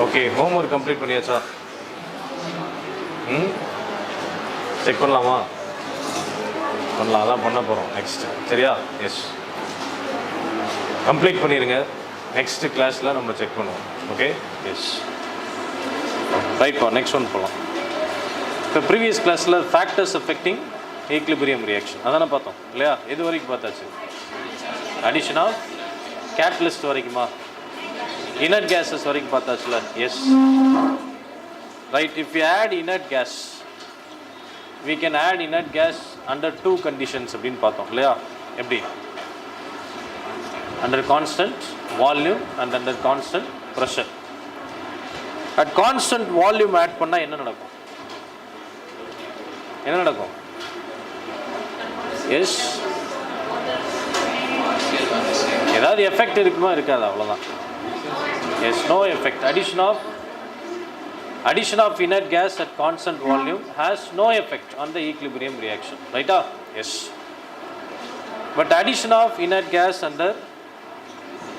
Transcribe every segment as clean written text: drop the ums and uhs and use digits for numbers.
Okay, homework complete பண்ணியாச்சா? Check பண்ணலாமா? பண்ணலாம், அதான் பண்ண போகிறோம் நெக்ஸ்ட்டு. சரியா? எஸ், கம்ப்ளீட் பண்ணிடுங்க. நெக்ஸ்ட்டு கிளாஸில் நம்ம செக் பண்ணுவோம். ஓகே, எஸ், ரைட்ப்பா. நெக்ஸ்ட் ஒன் போகலாம். இப்போ ப்ரீவியஸ் கிளாஸில் ஃபேக்டர்ஸ் அஃபெக்டிங் ஈக்லிபிரியம் ரியாக்ஷன் அதானே பார்த்தோம் இல்லையா? எது வரைக்கும் பார்த்தாச்சு? அடிஷன் ஆஃப் கேட்டலிஸ்ட் வரைக்குமா? inert gases வரைக்கும் பார்த்தாச்சுல? Yes, right. If you add inert gas, we can add inert gas under two conditions அப்படின்னு பார்த்தோம் இல்லையா? எப்படி? under constant volume and under constant pressure. at constant volume add பண்ணா என்ன நடக்கும்? என்ன நடக்கும்? எஸ், ஏதாவது எஃபெக்ட் இருக்குமா? இருக்காது, அவ்வளோதான். Yes, no effect. addition of inert gas at constant volume has no effect on the equilibrium reaction, right? Yes, but addition of inert gas under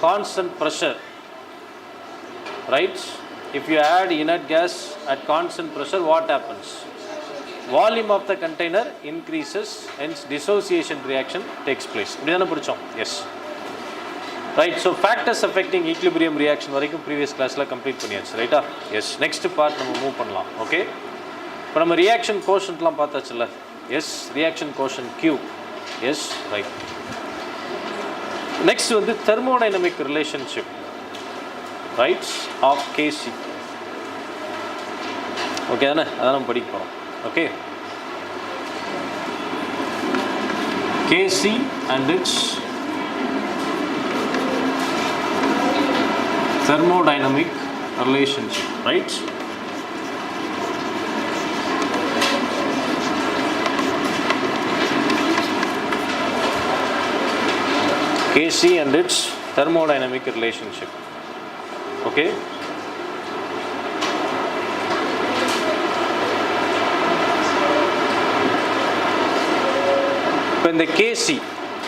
constant pressure, right? If you add inert gas at constant pressure, what happens? Volume of the container increases, hence dissociation reaction takes place. இப்படிதானே படிச்சோம்? Yes, right. So factors affecting equilibrium reaction வரைக்கும் previous கிளாஸில் complete பண்ணியாச்சு, ரைட்டா? Yes, next part நம்ம move பண்ணலாம். Okay, இப்போ நம்ம ரியாக்ஷன் கோஷன்ட்லாம் பார்த்தாச்சுல்ல? Yes, reaction quotient Q. Yes, right. Next வந்து thermodynamic relationship, right, of Kc. Okay தானே? அதான் நம்ம படிக்க போகிறோம். Okay, Kc and its thermodynamic relationship, right? Kc and its thermodynamic relationship. Okay, இப்போ இந்த Kc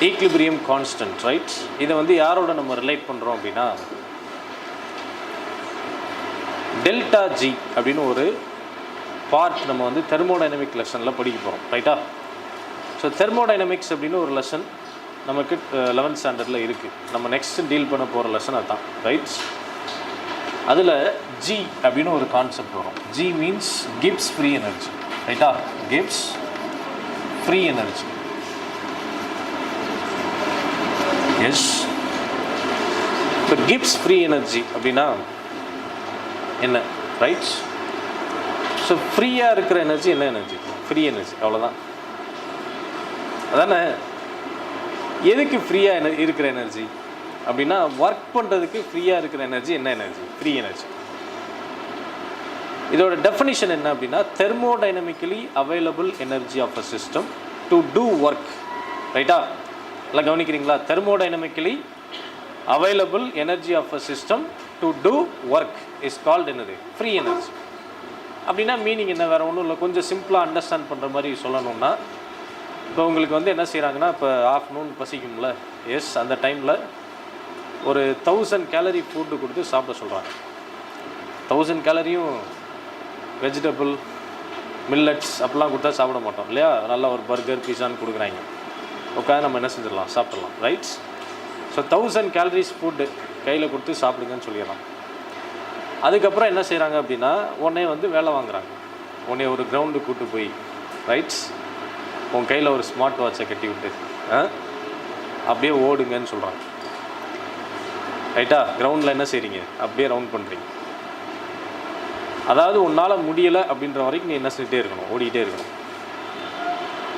ஈக்லிபிரியம் கான்ஸ்டன்ட், ரைட்? இதை வந்து யாரோட நம்ம ரிலேட் பண்ணுறோம் அப்படின்னா டெல்டா ஜி அப்படின்னு ஒரு பார்ட் நம்ம வந்து தெர்மோடைனமிக் லெசனில் படிக்க போகிறோம், ரைட்டா? ஸோ தெர்மோடைனமிக்ஸ் அப்படின்னு ஒரு லெசன் நமக்கு 11th ஸ்டாண்டர்டில் இருக்குது. நம்ம நெக்ஸ்ட் டீல் பண்ண போகிற லெசன் அதுதான், ரைட்? அதில் ஜி அப்படின்னு ஒரு கான்செப்ட் வரும். G means Gibbs free energy, ரைட்டா? Gibbs free energy. எஸ், இப்போ கிப்ஸ் ஃப்ரீ எனர்ஜி அப்படின்னா என்ன, ரைட்? ஸோ ஃப்ரீயாக இருக்கிற எனர்ஜி என்ன எனர்ஜி? ஃப்ரீ எனர்ஜி, அவ்வளோதான். அதானே? எதுக்கு ஃப்ரீயாக இருக்கிற எனர்ஜி அப்படின்னா ஒர்க் பண்ணுறதுக்கு ஃப்ரீயாக இருக்கிற எனர்ஜி என்ன எனர்ஜி? Free energy. இதோட டெஃபினிஷன் என்ன அப்படின்னா thermodynamically available energy of a system to do work, ரைட்டா? எல்லாம் கவனிக்கிறீங்களா? Thermodynamically available energy of a system to do work is called என்னது? Free energy. அப்படின்னா மீனிங் என்ன? வேறு ஒன்றும் இல்லை, கொஞ்சம் சிம்பிளாக அண்டர்ஸ்டாண்ட் பண்ணுற மாதிரி சொல்லணும்னா, இப்போ உங்களுக்கு வந்து என்ன செய்கிறாங்கன்னா, இப்போ ஆஃப்டர்நூன் பசிக்கும்ல? எஸ், அந்த டைமில் ஒரு 1000 கேலரி ஃபுட்டு கொடுத்து சாப்பிட சொல்கிறாங்க. 1000 கேலரியும் வெஜிடபிள் மில்லட்ஸ் அப்படிலாம் கொடுத்தா சாப்பிட மாட்டோம் இல்லையா? நல்லா ஒரு பர்கர் பீஸான்னு கொடுக்குறாங்க. உட்காந்து நம்ம என்ன செஞ்சிடலாம்? சாப்பிட்றலாம், ரைட்? ஸோ 1000 கேலரிஸ் ஃபுட்டு கையில் கொடுத்து சாப்பிடுங்கன்னு சொல்லிடலாம். அதுக்கப்புறம் என்ன செய்கிறாங்க அப்படின்னா உடனே வந்து வேலை வாங்குறாங்க. உடனே ஒரு கிரவுண்டுக்கு கூப்பிட்டு போய், ரைட்ஸ், உன் கையில் ஒரு ஸ்மார்ட் வாட்சை கட்டி விட்டு அப்படியே ஓடுங்கன்னு சொல்கிறாங்க, ரைட்டா? கிரவுண்டில் என்ன செய்கிறீங்க? அப்படியே ரவுண்ட் பண்ணுறீங்க. அதாவது உன்னால் முடியலை அப்படின்ற வரைக்கும் நீ என்ன செஞ்சுட்டே இருக்கணும்? ஓடிக்கிட்டே இருக்கணும்.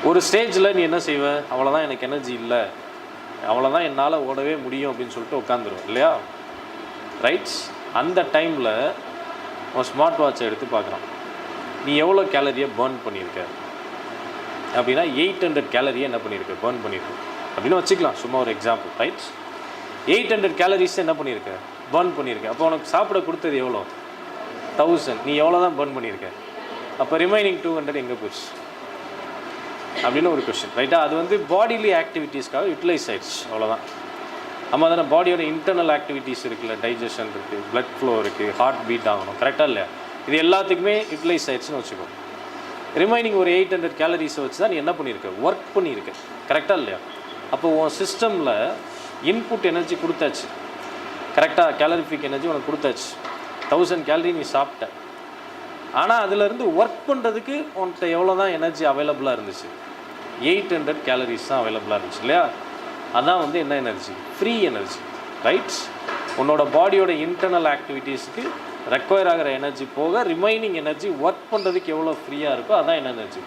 ஒரு ஸ்டேஜில் நீ என்ன செய்வ? அவ்வளோதான், எனக்கு எனர்ஜி இல்லை, அவ்வளோதான், என்னால் ஓடவே முடியும் அப்படின்னு சொல்லிட்டு உட்காந்துருவோம் இல்லையா? ரைட்ஸ். அந்த டைமில் உன் ஸ்மார்ட் வாட்சை எடுத்து பார்க்குறான், நீ எவ்வளோ கேலரியை பர்ன் பண்ணியிருக்க அப்படின்னா 800 கேலரியை என்ன பண்ணியிருக்க? பர்ன் பண்ணியிருக்க அப்படின்னு வச்சுக்கலாம், சும்மா ஒரு எக்ஸாம்பிள், ரைட்ஸ். 800 கேலரிஸ் என்ன பண்ணியிருக்க? பர்ன் பண்ணியிருக்க. அப்போ உனக்கு சாப்பிட கொடுத்தது எவ்வளோ? 1000. நீ எவ்வளோ தான் பர்ன் பண்ணியிருக்க? அப்போ ரிமைனிங் 200 எங்கே போச்சு அப்படின்னு ஒரு கொஸ்டின், ரைட்டா? அது வந்து பாடிலி ஆக்டிவிட்டீஸ்க்காக யூட்டிலைஸ் ஆயிடுச்சு, அவ்வளோதான். நம்ம தானே பாடியோட இன்டர்னல் ஆக்டிவிட்டீஸ் இருக்குல்ல, டைஜஷன் இருக்குது, பிளட் ஃப்ளோ இருக்குது, ஹார்ட் பீட் ஆகணும், கரெக்டாக இல்லையா? இது எல்லாத்துக்குமே யூட்டிலைஸ் ஆயிடுச்சுன்னு வச்சுக்கோ. ரிமைனிங் ஒரு 800 கேலரிஸை வச்சு தான் நீ என்ன பண்ணியிருக்க, ஒர்க் பண்ணியிருக்க, கரெக்டாக இல்லையா? அப்போ உன் சிஸ்டமில் இன்புட் எனர்ஜி கொடுத்தாச்சு, கரெக்டாக கேலரிஃபிக் எனர்ஜி உனக்கு கொடுத்தாச்சு, 1000 கேலரி நீ சாப்பிட்ட. ஆனால் அதிலேருந்து ஒர்க் பண்ணுறதுக்கு உன்கிட்ட எவ்வளோ தான் எனர்ஜி அவைலபிளாக இருந்துச்சு, 800 கேலரிஸ் தான் அவைலபிளாக இருந்துச்சு இல்லையா? அதான் வந்து என்ன எனர்ஜி, ஃப்ரீ எனர்ஜி, ரைட்? உன்னோட பாடியோட இன்டர்னல் ஆக்டிவிட்டீஸுக்கு ரெக்வயர் ஆகிற எனர்ஜி போக ரிமைனிங் எனர்ஜி ஒர்க் பண்ணுறதுக்கு எவ்வளோ ஃப்ரீயாக இருக்கோ அதான் என்ன எனர்ஜி,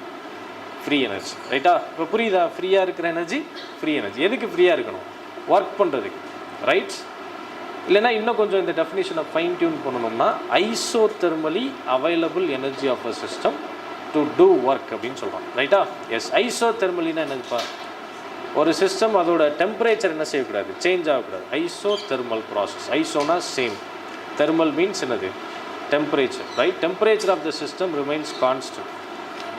ஃப்ரீ எனர்ஜி, ரைட்டா? இப்போ புரியுதா? ஃப்ரீயாக இருக்கிற எனர்ஜி ஃப்ரீ எனர்ஜி. எதுக்கு ஃப்ரீயாக இருக்கணும், ஒர்க் பண்ணுறதுக்கு, ரைட்? இல்லைனா இன்னும் கொஞ்சம் இந்த டெஃபினிஷனை ஃபைன் டியூன் பண்ணணும்னா isothermally available energy of a system to do work அப்படின்னு சொல்கிறோம், ரைட்டா? எஸ், ஐசோதெர்மலினா என்னதுப்பா? ஒரு சிஸ்டம் அதோட டெம்பரேச்சர் என்ன செய்யக்கூடாது, சேஞ்ச் ஆகக்கூடாது. ஐசோதெர்மல் ப்ராசஸ், ஐசோனா சேம், தெர்மல் மீன்ஸ் என்னது, temperature, right? Temperature of the system remains constant.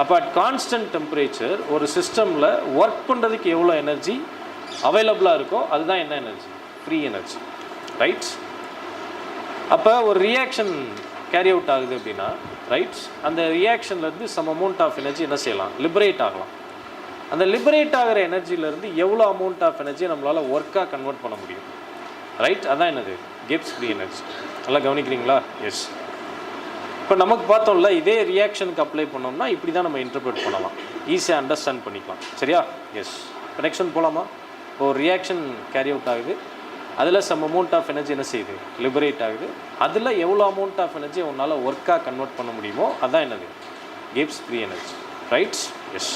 அப்போ அட் கான்ஸ்டன்ட் டெம்பரேச்சர் ஒரு சிஸ்டமில் ஒர்க் பண்ணுறதுக்கு எவ்வளோ எனர்ஜி அவைலபிளாக இருக்கோ அதுதான் என்ன எனர்ஜி, ஃப்ரீ எனர்ஜி, ரைட்? அப்போ ஒரு ரியாக்ஷன் கேரி அவுட் ஆகுது அப்படின்னா, ரைட், அந்த ரியாக்ஷன்லேருந்து சம் அமௌண்ட் ஆஃப் எனர்ஜி என்ன செய்யலாம், லிபரேட் ஆகலாம். அந்த லிபரேட் ஆகிற எனர்ஜிலேருந்து எவ்வளோ அமௌண்ட் ஆஃப் எனர்ஜியை நம்மளால் ஒர்க்காக கன்வெர்ட் பண்ண முடியும், ரைட்? அதான் என்னது, கிப்ஸ் ஃப்ரீ எனர்ஜி. நல்லா கவனிக்கிறீங்களா? எஸ். இப்போ நமக்கு பார்த்தோம்ல, இதே ரியாக்ஷனுக்கு அப்ளை பண்ணோம்னா இப்படி தான் நம்ம இன்டர்பிரேட் பண்ணலாம், ஈஸியாக அண்டர்ஸ்டாண்ட் பண்ணிக்கலாம், சரியா? எஸ். இப்போ நெக்ஸ்ட் ஒன் போகலாமா? இப்போ ஒரு ரியாக்ஷன் கேரி அவுட் ஆகுது, அதில் சம் அமௌண்ட் ஆஃப் எனர்ஜி என்ன செய்யுது, லிபரேட் ஆகுது. அதில் எவ்வளோ அமௌண்ட் ஆஃப் எனர்ஜி உன்னால் ஒர்க்காக கன்வெர்ட் பண்ண முடியுமோ அதான் என்னது, Gibbs free energy, right? Yes.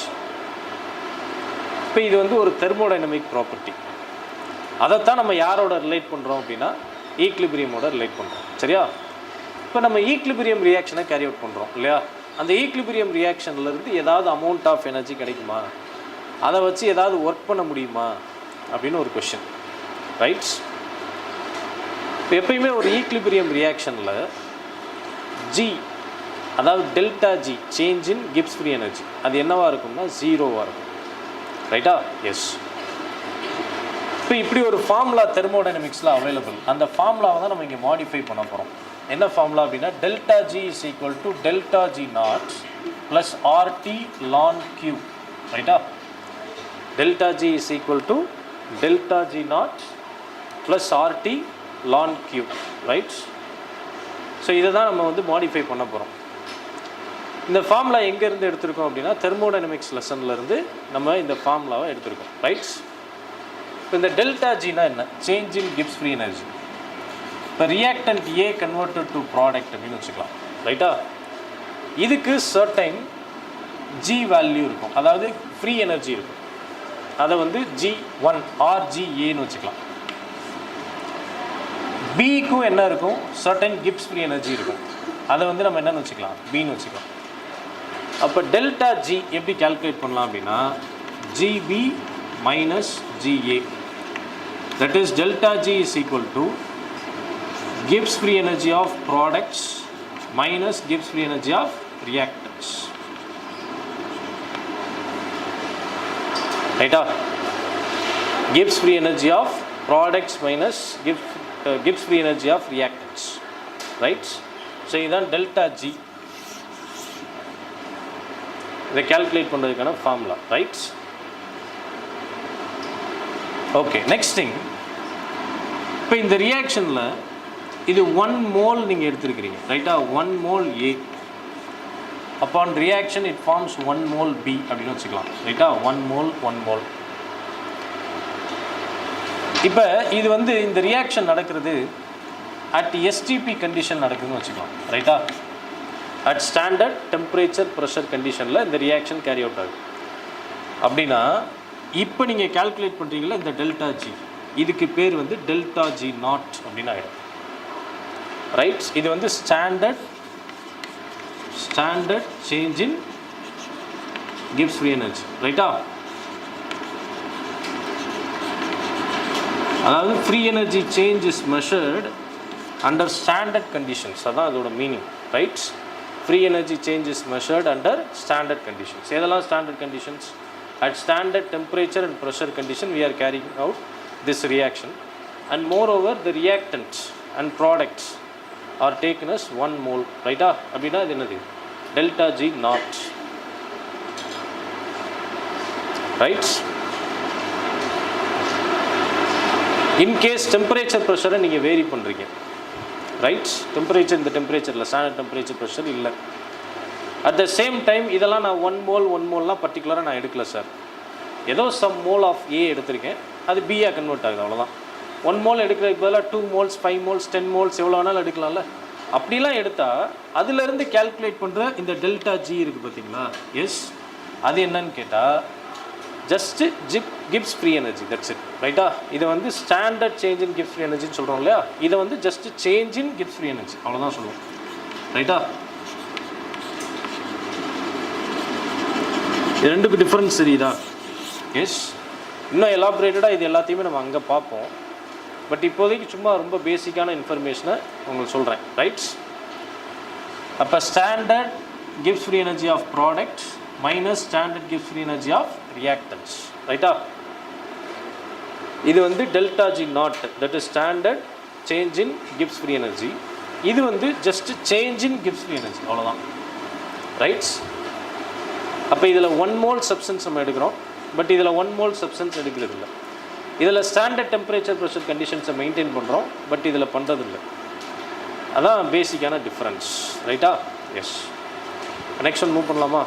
இப்போ இது வந்து ஒரு தெர்மோடைனமிக் ப்ராப்பர்ட்டி. அதைத்தான் நம்ம யாரோட ரிலேட் பண்ணுறோம் அப்படின்னா ஈக்லிபிரியமோட ரிலேட் பண்ணுறோம், சரியா? இப்போ நம்ம ஈக்லிபிரியம் ரியாக்ஷனை கேரி அவுட் பண்ணுறோம் இல்லையா? அந்த ஈக்லிபிரியம் ரியாக்ஷன்லேருந்து ஏதாவது அமௌண்ட் ஆஃப் எனர்ஜி கிடைக்குமா, அதை வச்சு ஏதாவது ஒர்க் பண்ண முடியுமா அப்படின்னு ஒரு கொஷின், ரைட்ஸ்? இப்போ எப்பயுமே ஒரு ஈக்லிபிரியம் ரியாக்ஷனில் ஜி, அதாவது delta G, change in Gibbs free energy, அது என்னவாக இருக்கும்னா 0வாக இருக்கும், ரைட்டா? எஸ். இப்போ இப்படி ஒரு ஃபார்முலா தெர்மோடைனமிக்ஸில் அவைலபிள். அந்த ஃபார்முலாவை தான் நம்ம இங்கே மாடிஃபை பண்ண போகிறோம். என்ன ஃபார்முலா அப்படின்னா delta G is equal to delta G not plus RT ln Q, ரைட்டா? Delta G is equal to delta G not plus RT ln Q, right? So இதை தான் நம்ம வந்து மாடிஃபை பண்ண போகிறோம். இந்த ஃபார்முலா எங்கேருந்து எடுத்திருக்கோம் அப்படின்னா தெர்மோடைனமிக்ஸ் லெசன்லேருந்து நம்ம இந்த ஃபார்முலாவை எடுத்திருக்கோம், ரைட்ஸ்? இப்போ இந்த டெல்டா ஜினா என்ன, change in Gibbs free energy. இப்போ reactant A converted to product அப்படின்னு வச்சுக்கலாம், ரைட்டா? இதுக்கு சர்டைன் ஜி வேல்யூ இருக்கும், அதாவது ஃப்ரீ எனர்ஜி இருக்கும். அதை வந்து G1 ஆர் GAன்னு வச்சுக்கலாம். பிக்கும் என்ன இருக்கும், சர்டைன் கிப்ஸ் ஃப்ரீ எனர்ஜி இருக்கும். அதை வந்து நம்ம என்னன்னு வச்சுக்கலாம், பின்னு வச்சுக்கலாம். அப்போ டெல்டா ஜி எப்படி கால்குலேட் பண்ணலாம் அப்படின்னா GB minus GA, that is delta G is equal to Gibbs free energy of products minus Gibbs free energy of reactants, right? Gibbs free energy of products minus Gibbs free energy of reactants, right? So இதான் delta G. இதை calculate பண்ணுறதுக்கான formula, right? Okay, next thing, இப்போ இந்த ரியாக்ஷனில் இது 1 mole நீங்கள் எடுத்துருக்கிறீங்க, ரைட்டா? 1 mole A upon reaction it forms 1 mole B அப்படின்னு வச்சுக்கலாம், ரைட்டா? 1 mole 1 mole. இப்போ இது வந்து இந்த ரியாக்ஷன் நடக்கிறது அட் எஸ்டிபி கண்டிஷன் நடக்குதுன்னு வச்சுக்கலாம், ரைட்டா? அட் ஸ்டாண்டர்ட் டெம்பரேச்சர் ப்ரெஷர் கண்டிஷனில் இந்த ரியாக்ஷன் கேரி அவுட் ஆகுது. அப்படின்னா இப்போ நீங்கள் கால்குலேட் பண்ணுறீங்களா இந்த டெல்டா ஜி, இதுக்கு பேர் வந்து டெல்டா ஜி நாட் அப்படின்னு ஆகிடும், ரைட்? இது வந்து standard change in Gibbs free energy, ரைட்டா? அதாவது free energy change is measured under standard conditions, அதான் அதோட meaning, right? Free energy change is measured under standard conditions. எதெல்லாம் standard conditions? At standard temperature and pressure condition we are carrying out this reaction. and moreover the reactants and products are taken as 1 mole, ரைட்டா? அப்படின்னா இது என்னது? delta G naught, right? in case temperature pressure நீங்க vary பண்றீங்க, right? temperature இந்த temperature standard temperature pressure இல்ல. at the same time இதெல்லாம் நான் 1 mole பர்టిక్యుலரா நான் எடுக்கல சார். ஏதோ some mole of A எடுத்திருக்கேன், அது B ஆ கன்வெர்ட் ஆகுது, அவ்வளவுதான். 1 mole எடுக்கிறதுக்கு பதிலாக 2 moles 5 moles 10 moles எவ்வளோ வேணாலும் எடுக்கலாம்ல. அப்படிலாம் எடுத்தால் அதிலிருந்து கால்குலேட் பண்ணுற இந்த டெல்டா ஜி இருக்குது பார்த்தீங்களா? எஸ், அது என்னன்னு கேட்டால் just Gibbs free energy, that's it, ரைட்டா? இதை வந்து standard change in Gibbs free எனர்ஜின்னு சொல்கிறோம் இல்லையா? இதை வந்து just change in Gibbs free energy, அவ்வளோதான் சொல்லுவோம், ரைட்டா? இது ரெண்டுக்கு டிஃப்ரென்ஸ் தெரியுதா? எஸ், இன்னும் எலாபரேட்டடாக இது எல்லாத்தையுமே நம்ம அங்கே பார்ப்போம். பட் இப்போதைக்கு சும்மா ரொம்ப பேசிக்கான இன்ஃபர்மேஷனை உங்களுக்கு சொல்கிறேன், ரைட்ஸ்? அப்போ standard gives free energy of product minus standard gives free energy of reactance, ரைட்டா? இது வந்து delta G not, that is standard change in gives free energy. இது வந்து just change in gives free energy, அவ்வளோதான், rights? அப்போ இதில் 1 mole substance நம்ம எடுக்கிறோம், பட் இதில் 1 mole சப்ஸ்டன்ஸ் எடுக்கிறது இல்லை. இதில் ஸ்டாண்டர்ட் டெம்பரேச்சர் ப்ரெஷர் கண்டிஷன்ஸை மெயின்டைன் பண்ணுறோம், பட் இதில் பண்ணுறது இல்லை. அதான் பேசிக்கான டிஃப்ரென்ஸ், ரைட்டா? எஸ், நெக்ஸ்ட் ஒன் மூவ் பண்ணலாமா?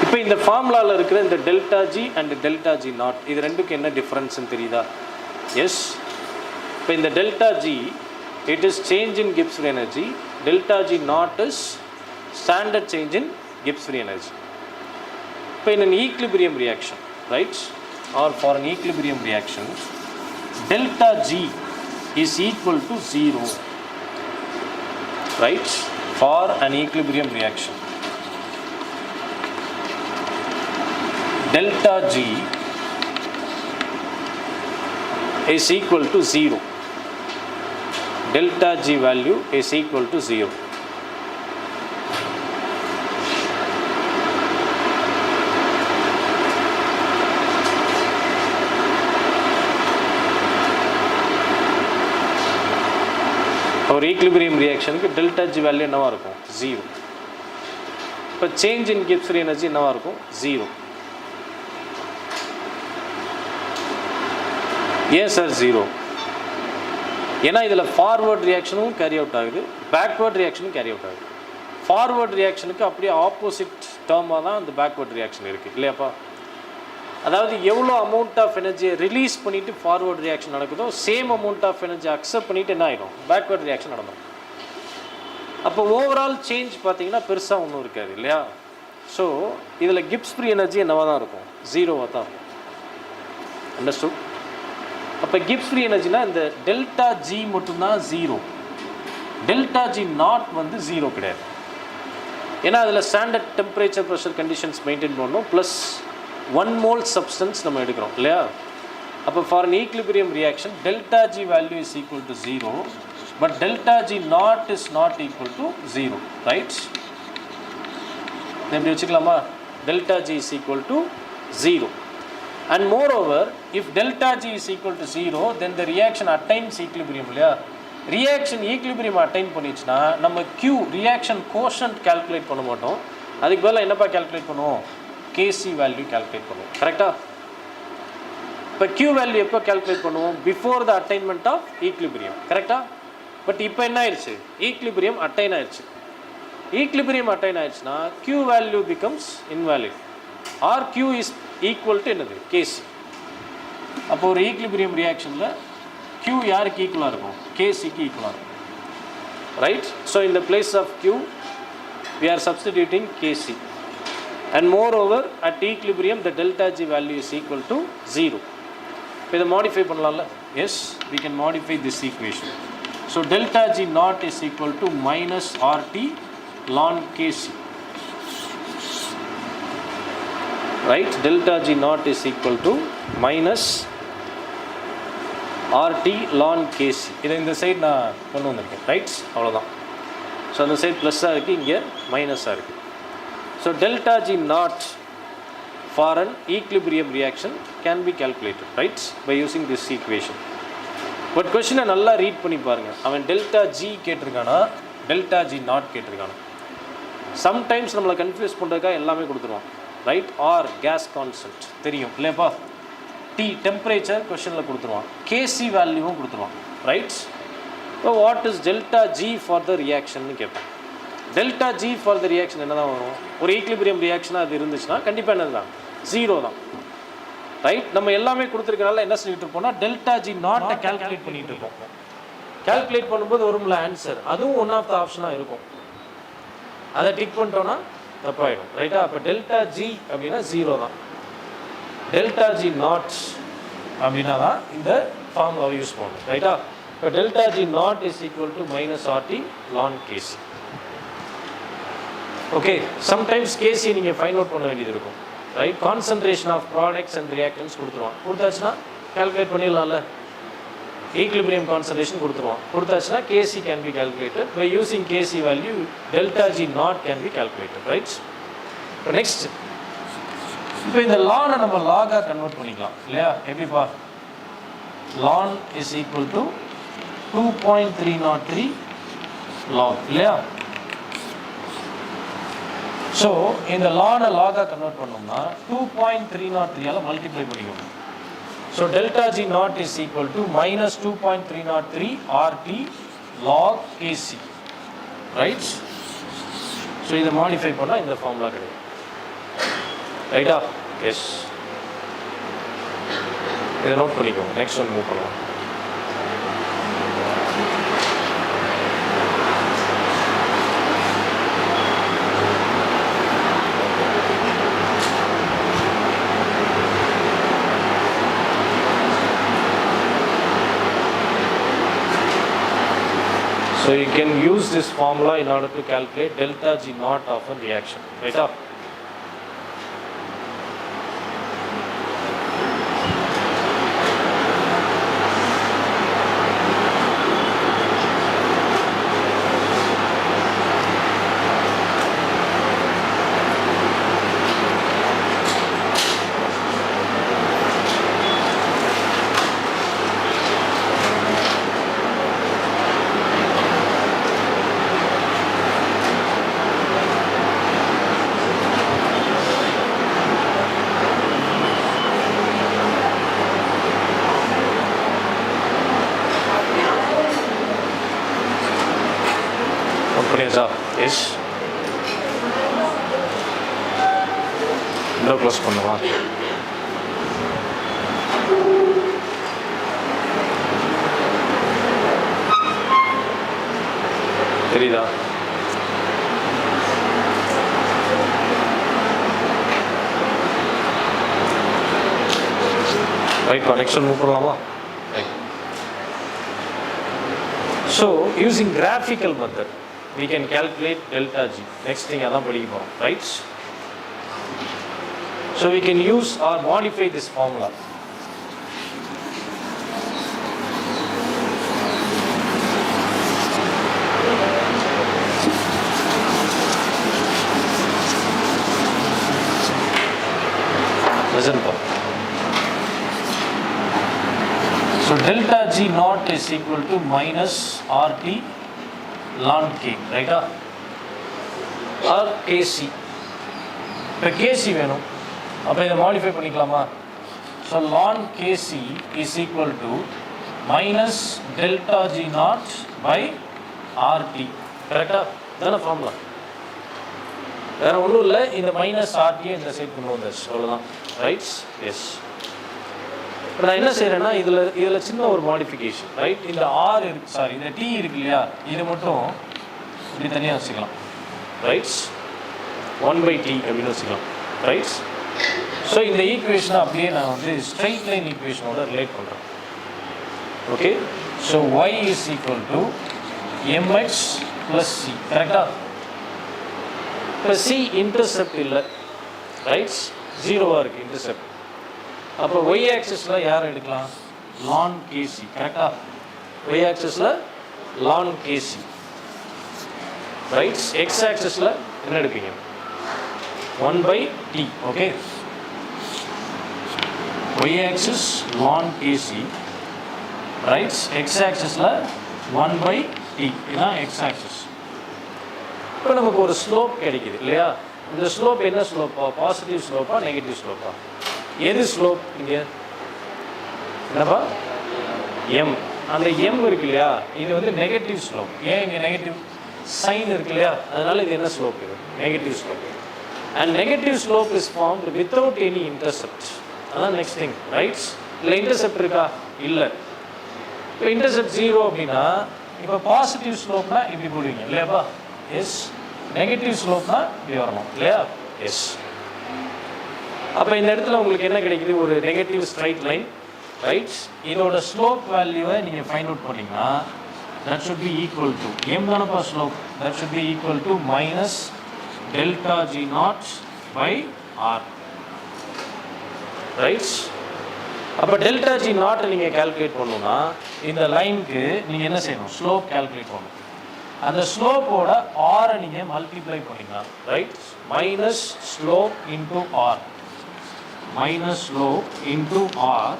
இப்போ இந்த ஃபார்முலாவில் இருக்கிற இந்த delta G and delta G not, இது ரெண்டுக்கு என்ன டிஃப்ரென்ஸ்ன்னு தெரியுதா? எஸ், இப்போ இந்த delta G it is change in Gibbs free energy, delta G naught is standard change in Gibbs free energy. So in an equilibrium reaction, right, or for an equilibrium reaction, delta G is equal to 0, right? For an equilibrium reaction, delta G is equal to 0. Delta G value is equal to 0. ஒரு equilibrium ரியாக்ஷனுக்கு delta G value என்னவா இருக்கும்? 0. இப்போ change in Gibbs free energy என்னவா இருக்கும்? 0. ஏன் sir 0? ஏன்னா இதில் forward ரியாக்ஷனும் carry out ஆகுது, பேக்வேர்ட் ரியாக்ஷனும் கேரி அவுட் ஆகுது. ஃபார்வர்ட் ரியாக்ஷனுக்கு அப்படியே ஆப்போசிட் டேர்மாக தான் அந்த பேக்வேர்ட் ரியாக்ஷன் இருக்குது, இல்லையாப்பா? அதாவது எவ்வளோ அமௌண்ட் ஆஃப் எனர்ஜியை ரிலீஸ் பண்ணிவிட்டு ஃபார்வர்ட் ரியாக்ஷன் நடக்குதோ same amount of energy accept பண்ணிவிட்டு என்ன ஆகிடும்? பேக்வேர்ட் ரியாக்ஷன் நடந்துடும். அப்போ ஓவரால் சேஞ்ச் பார்த்தீங்கன்னா பெருசாக ஒன்றும் இருக்காது, இல்லையா? ஸோ இதில் கிப்ஸ் ஃப்ரீ எனர்ஜி என்னவாக தான் இருக்கும்? 0வாக தான் இருக்கும். அண்டர்ஸ்டுட்? அப்போ கிப்ஸ் ஃப்ரீ எனர்ஜினா இந்த டெல்டா ஜி மட்டும்தான் 0, டெல்டா ஜி நாட் வந்து 0 கிடையாது. ஏன்னா அதில் standard temperature pressure conditions maintain பண்ணணும், ப்ளஸ் 1 mole சப்ஸ்டன்ஸ் நம்ம எடுக்கிறோம், இல்லையா? அப்போ for an equilibrium reaction delta G value is equal to 0, but delta G not is not equal to 0, right? எப்படி வச்சுக்கலாமா? Delta G is equal to 0. And moreover, if delta G is equal to 0, then the reaction attains equilibrium, இல்லையா? Reaction equilibrium attain பண்ணிச்சுன்னா நம்ம Q reaction quotient calculate பண்ண மாட்டோம், அதுக்கு பதிலாக என்னப்பா calculate பண்ணுவோம்? கேசி வேல்யூ கால்குலேட் பண்ணுவோம், கரெக்டாக? இப்போ Q வேல்யூ எப்போ கால்குலேட் பண்ணுவோம்? Before the attainment of equilibrium, கரெக்டாக? பட் இப்போ என்ன ஆயிடுச்சு? ஈக்லிபிரியம் அட்டைன் ஆயிடுச்சு. ஈக்லிபிரியம் அட்டைன் ஆயிடுச்சுன்னா Q value becomes invalid, or Q is equal to என்னது? கேசி. அப்போ ஒரு ஈக்லிபிரியம் ரியாக்ஷனில் Q யாருக்கு ஈக்குவலாக இருக்கும்? கேசிக்கு ஈக்குவலாக இருக்கும், ரைட்? ஸோ இந்த place of Q we are substituting Kc, and moreover at equilibrium the delta G value is equal to 0. இப்போ இதை மாடிஃபை பண்ணலாம்ல? Yes, we can modify this equation. So delta G naught is equal to minus RT ln Kc, right? Delta G naught is equal to minus RT ln Kc. இதை இந்த side நான் கொண்டு வந்திருக்கேன், right? அவ்வளோதான். So அந்த side ப்ளஸ்ஸாக இருக்குது, இங்கே மைனஸாக இருக்குது. So delta G naught for an equilibrium reaction can be calculated, right, by using this equation. But question நல்லா ரீட் பண்ணி பாருங்க. அவன் டெல்டா ஜி கேட்டிருக்கானா டெல்டா ஜி நாட் கேட்டிருக்கானா. சம்டைம்ஸ் நம்மளை கன்ஃபியூஸ் பண்ணுறதுக்காக எல்லாமே கொடுத்துருவான், ரைட். ஆர் கேஸ் கான்ஸ்டன்ட் தெரியும் இல்லையாப்பா, டி டெம்பரேச்சர் கொஷனில் கொடுத்துருவான், கேசி வேல்யூவும் கொடுத்துருவான், ரைட். இப்போ what is delta G for the ரியாக்ஷன்னு கேட்பேன். Delta G for the reaction என்ன தான் வரும்? ஒரு ஈக்லிபிரியம் ரியாக்ஷனாக அது இருந்துச்சுன்னா கண்டிப்பாக என்னது தான், ஜீரோ தான், ரைட். நம்ம எல்லாமே கொடுத்துருக்கனால என்ன சொல்லிட்டு இருப்போம்னா டெல்டா ஜி நாட்டை கால்குலேட் பண்ணிட்டு இருப்போம். கால்குலேட் பண்ணும்போது வரும்ல ஆன்சர், அதுவும் ஒன் ஆஃப் த ஆப்ஷனாக இருக்கும். அதை டிக் பண்ணிட்டோன்னா தப்பாயிடும், ரைட்டா. அப்போ டெல்டா ஜி அப்படின்னா ஜீரோ தான், டெல்டா ஜி நாட் அப்படின்னா தான் இந்த ஃபார்முலாவை யூஸ் பண்ணணும், ரைட்டா. இப்போ delta G not is equal to minus RT ln Kc. Okay, sometimes Kc நீங்கள் ஃபைண்ட் அவுட் பண்ண வேண்டியது இருக்கும், right. Concentration of products and reactants கொடுத்துருவான், கொடுத்தாச்சுன்னா கால்குலேட் பண்ணிடலாம்ல. ஈக்லிபிரியம் கான்சன்ட்ரேஷன் கொடுத்தாச்சுன்னா Kc can be calculated by using Kc value. Delta G not can be calculated, right. இப்போ next, இப்போ இந்த லானை நம்ம லாகாக கன்வெர்ட் பண்ணிக்கலாம் இல்லையா? எப்படிப்பா? லான் இஸ் ஈக்குவல் டு 2.303 லாக் இல்லையா? ஸோ இந்த லானை லாகாக கன்வெர்ட் பண்ணோம்னா 2.303 மல்டிப்ளை பண்ணிக்கணும். So delta G not is equal to minus 2.303 RT log KC, right. So இதை மாடிஃபை பண்ணால் இந்த ஃபார்முலா கிடைக்கும், ரைட்டா? எஸ், இதை நோட் பண்ணிக்கோங்க. நெக்ஸ்ட் ஒன் மூவ் பண்ணலாம். So you can use this formula in order to calculate delta G naught of a reaction, right up. Yes. No close பண்ணுவா. தெரியுதா? ரைட், கனெக்ஷன் மூவ் பண்ணலாமா? So using graphical method we can calculate delta G. Next thing adha padikka porom, right? So we can use or modify this formula. Listen to. So delta G naught is equal to minus RT ln K, right? Or KC. இப்போ KC வேணும், அப்போ இதை modify பண்ணிக்கலாமா? So ln KC is equal to minus delta G naught by RT, கரெக்டாக? தானே formula, வேறு ஒன்றும் இல்லை. இந்த மைனஸ் ஆர்டியை இந்த சைட் கொண்டு வந்தாச்சு, அவ்வளோதான், ரைட்ஸ். எஸ், இப்போ நான் என்ன செய்கிறேன்னா இதில் சின்ன ஒரு மாடிஃபிகேஷன், ரைட். இந்த ஆர் இருக்கு, சாரி இந்த டி இருக்கு இல்லையா, இது மட்டும் இப்படி தனியாக வச்சுக்கலாம், ரைட்ஸ். 1/t அப்படின்னு வச்சுக்கலாம், ரைட்ஸ். ஸோ இந்த ஈக்குவேஷனை அப்படியே நான் வந்து ஸ்ட்ரைட் லைன் ஈக்குவேஷனோட ரிலேட் பண்ணுறேன். Okay, so y is equal to mx plus C, கரெக்டாக? இப்போ சி இன்டர்செப்ட் இல்லை, ரைட்ஸ், ஜீரோவாக இருக்குது இன்டர்செப்ட். அப்போ ஒய் ஆக்சிஸில் யாரை எடுக்கலாம்? லான் கேசி, கரெக்டாக? ஒய் ஆக்சிஸில் லான் கேசி, ரைட்ஸ். எக்ஸ் ஆக்சிஸில் என்ன எடுப்பீங்க? 1 by t. Okay, y axis ln kc, right? X axis la 1 by t, இதான் x axis. இப்போ நமக்கு ஒரு ஸ்லோப் கிடைக்குது இல்லையா? இந்த ஸ்லோப் என்ன ஸ்லோப்பா? Positive ஸ்லோப்பா negative ஸ்லோப்பா? எது ஸ்லோப் இங்கே? என்னப்பா? எம். அந்த எம் இருக்கு இல்லையா, இது வந்து நெகட்டிவ் ஸ்லோப். ஏன் இங்கே நெகட்டிவ்? சைன் இருக்கு இல்லையா, அதனால இது என்ன ஸ்லோப்? இது negative slope. And negative slope is formed without any intercept. அதான் நெக்ஸ்ட் திங், ரைட்? இல்லை இன்டர்செப்ட் இருக்கா? இல்லை. இப்போ இன்டர்செப்ட் 0 அப்படின்னா, இப்போ பாசிட்டிவ் ஸ்லோப்னா இப்படி போடுவீங்க இல்லையாப்பா? எஸ். நெகட்டிவ் ஸ்லோப்னா இப்படி வரணும் இல்லையா? எஸ். அப்போ இந்த இடத்துல உங்களுக்கு என்ன கிடைக்குது? ஒரு நெகட்டிவ் ஸ்ட்ரைட் லைன், ரைட்? இதோட ஸ்லோப் வேல்யூவை நீங்கள் ஃபைண்ட் அவுட் பண்ணிங்கன்னா that should be equal to m தானப்பா slope, that should be equal to minus delta g naught by r, right? அப்போ டெல்டா ஜி நாட் நீங்கள் கால்குலேட் பண்ணணும்னா இந்த லைனுக்கு நீங்கள் என்ன செய்யணும்? ஸ்லோப் கால்குலேட் பண்ணணும். அந்த ஸ்லோப்போட ஆரை நீங்கள் மல்டிப்ளை பண்ணிக்கலாம், right? Minus slope into R, minus slope into R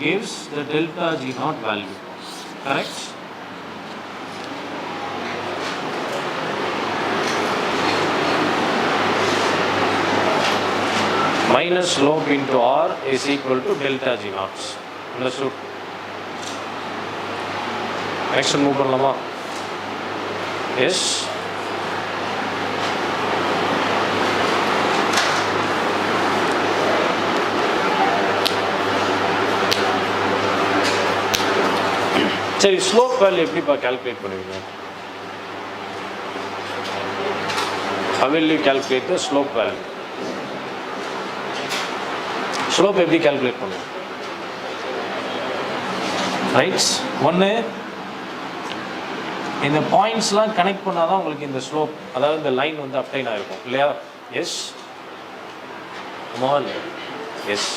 gives the delta g naught value, correct? Minus slope into r is equal to delta g naught. Understood? Next move பண்ணலாமா? Yes. சரி, slope value எப்படிப்பா calculate பண்ணுவீங்க? How will you calculate the slope value? Slope எப்படி calculate பண்ணுவோம்? Right, ஒன்று இந்த பாயிண்ட்ஸ்லாம் connect பண்ணால் தான் உங்களுக்கு இந்த ஸ்லோப், அதாவது இந்த லைன் வந்து அப்டைன் ஆகிருக்கும் இல்லையா? எஸ். ஸ்மால். எஸ்.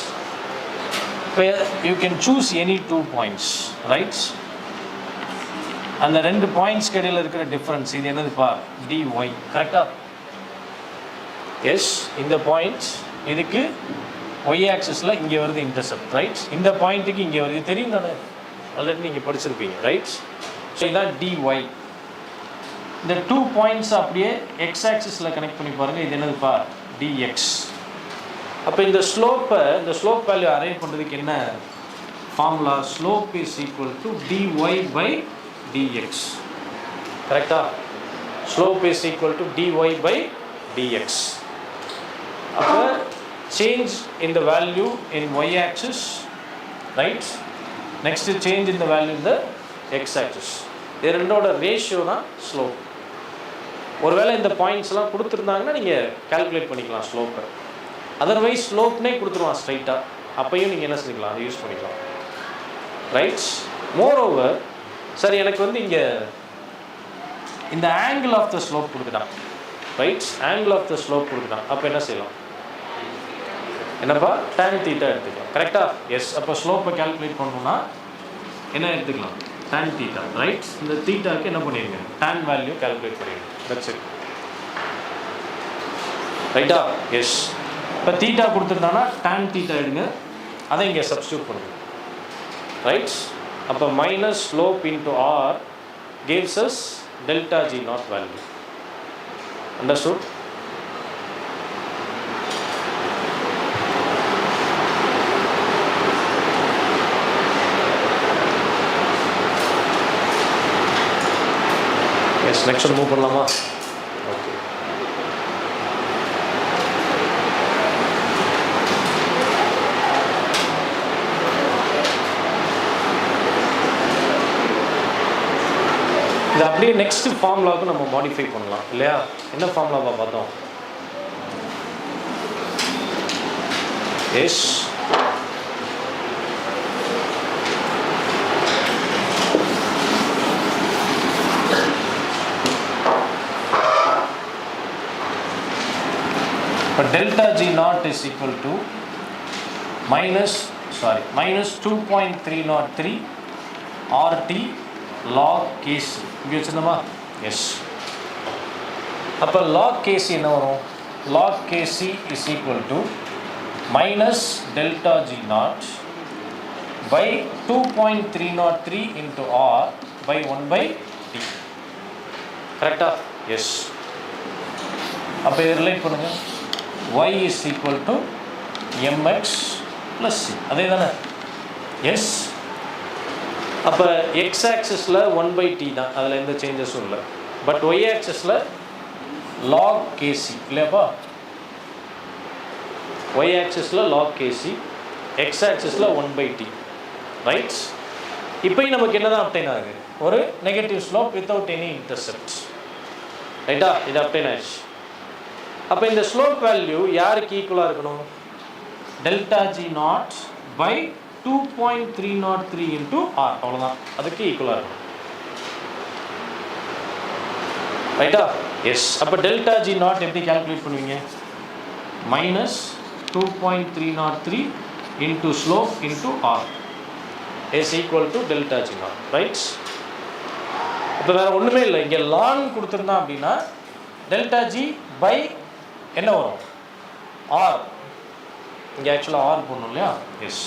இப்போ you can choose any 2 points, right? அந்த 2 பாயிண்ட்ஸ்க்கு இடையில் இருக்கிற டிஃப்ரென்ஸ் இது என்னதுப்பா? dy, கரெக்டா? எஸ். இந்த பாயிண்ட் இதுக்கு y ஆக்சிஸில் இங்கே வருது இன்டர்செப்ட், ரைட்? இந்த பாயிண்ட்டுக்கு இங்கே வருது, தெரியும் தானே, ஆல்ரெடி நீங்கள் படிச்சிருப்பீங்க, ரைட்? ஸோ இதான் dy. இந்த 2 பாயிண்ட்ஸ் அப்படியே x ஆக்சிஸில் கனெக்ட் பண்ணி பாருங்கள், இது என்னதுப்பா? dx. அப்போ இந்த ஸ்லோப் வேல்யூ அரேஞ்ச் பண்ணுறதுக்கு என்ன formula? Slope is equal to dy by dx, கரெக்டா? Slope is equal to dy by dx. அப்போ change in the value in y axis, right? Next change in the value in the x axis. இது ரெண்டோட ratio தான் slope. ஒருவேளை இந்த பாயிண்ட்ஸ்லாம் கொடுத்துருந்தாங்கன்னா நீங்கள் calculate பண்ணிக்கலாம் ஸ்லோப்பை. அதர்வைஸ் ஸ்லோப்னே கொடுத்துருவான் ஸ்ட்ரைட்டாக, அப்பையும் நீங்கள் என்ன செஞ்சுக்கலாம்? அதை யூஸ் பண்ணிக்கலாம், ரைட்? மோர் ஓவர், சரி எனக்கு வந்து இங்கே இந்த ஆங்கிள் ஆஃப் த ஸ்லோப் கொடுத்துட்டான், right? Angle of the slope கொடுத்துட்டான். அப்போ என்ன செய்யலாம்? என்னப்பா? tan தீட்டா எடுத்துக்கலாம், கரெக்டா? எஸ். அப்போ ஸ்லோப்பை கால்குலேட் பண்ணணும்னா என்ன எடுத்துக்கலாம்? tan theta, right? இந்த தீட்டாவுக்கு என்ன பண்ணிடுங்க? tan வேல்யூ கால்குலேட் பண்ணிடுங்க, தட்ஸ் இட், ரைட்டா? எஸ். இப்போ தீட்டா கொடுத்துருந்தானா tan தீட்டா எடுங்க, அதை இங்கே சப்ஸ்டியூட் பண்ணுங்க, ரைட்? அப்போ minus slope into R gives us delta g naught value. Understood? Yes, next one move பண்ணலாமா? ஓகே. இது அப்படியே நெக்ஸ்ட் ஃபார்முலாவுக்கு நம்ம மாடிஃபை பண்ணலாம் இல்லையா? என்ன ஃபார்முலாவா பார்த்தோம்? எஸ். இப்போ delta G naught is equal to minus 2.303 RT log KC. இப்படி வச்சுருந்தோமா? எஸ். அப்போ log KC என்ன வரும்? log Kc is equal to minus delta G naught by 2.303 into R by 1 by T. கரெக்டா? எஸ். அப்போ இதை ரிலேட் பண்ணுங்க. Y is equal to mx plus c. அதே தானே? எஸ். அப்போ எக்ஸ் ஆக்சிஸில் 1 by t தான், அதில் எந்த சேஞ்சஸும் இல்லை. பட் ஒய் ஆக்சிஸில் log Kc இல்லையாப்பா? ஒய் ஆக்சிஸில் log Kc, எக்ஸ் ஆக்சிஸில் 1 by t, ரைட்? இப்போயும் நமக்கு என்ன தான் அப்டைன் ஆகுது? ஒரு negative slope without any intercept, ரைட்டா? இது அப்டைன் ஆயிடுச்சு. அப்போ இந்த ஸ்லோப் வேல்யூ யாருக்கு ஈக்குவலாக இருக்கணும்? Delta G not by 2.303 into R, அவ்வளோதான், அதுக்கு ஈக்குவலாக இருக்கும், ரைட்டா? எஸ். அப்போ டெல்டா ஜி நாட் எப்படி கால்குலேட் பண்ணுவீங்க? Minus 2.303 into slope into R is equal to delta G naught, right? இப்போ வேறு ஒன்றுமே இல்லை, இங்கே லான் கொடுத்துருந்தான் அப்படின்னா டெல்டா ஜி பை என்ன வரும்? ஆர். இங்கே ஆக்சுவலாக ஆர் போடணும் இல்லையா? எஸ்.